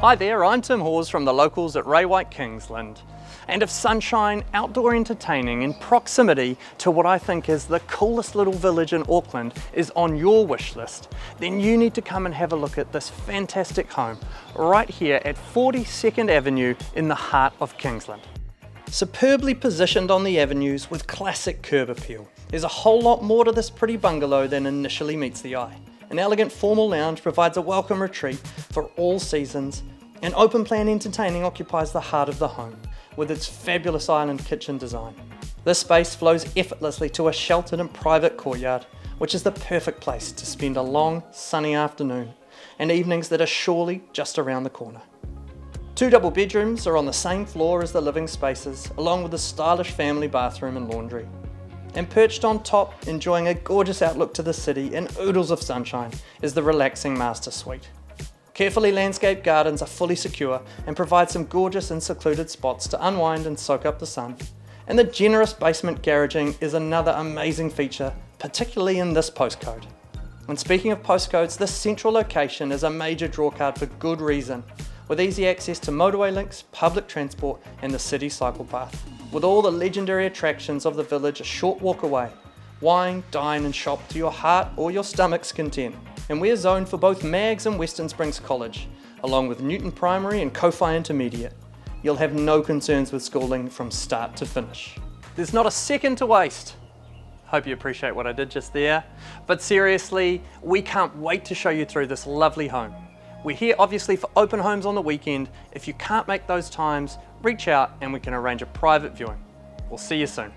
Hi there, I'm Tim Hawes from the locals at Ray White Kingsland. And if sunshine, outdoor entertaining and proximity to what I think is the coolest little village in Auckland is on your wish list, then you need to come and have a look at this fantastic home right here at 42nd Avenue in the heart of Kingsland. Superbly positioned on the avenues with classic curb appeal, there's a whole lot more to this pretty bungalow than initially meets the eye. An elegant formal lounge provides a welcome retreat for all seasons, and open plan entertaining occupies the heart of the home with its fabulous island kitchen design. This space flows effortlessly to a sheltered and private courtyard, which is the perfect place to spend a long sunny afternoon and evenings that are surely just around the corner. 2 double bedrooms are on the same floor as the living spaces, along with a stylish family bathroom and laundry. And perched on top, enjoying a gorgeous outlook to the city and oodles of sunshine, is the relaxing master suite. Carefully landscaped gardens are fully secure and provide some gorgeous and secluded spots to unwind and soak up the sun. And the generous basement garaging is another amazing feature, particularly in this postcode. And speaking of postcodes, this central location is a major drawcard for good reason, with easy access to motorway links, public transport and the city cycle path. With all the legendary attractions of the village a short walk away. Wine, dine and shop to your heart or your stomach's content. And we're zoned for both Mags and Western Springs College, along with Newton Primary and Ko-Fi Intermediate. You'll have no concerns with schooling from start to finish. There's not a second to waste. Hope you appreciate what I did just there. But seriously, we can't wait to show you through this lovely home. We're here obviously for open homes on the weekend. If you can't make those times, reach out and we can arrange a private viewing. We'll see you soon.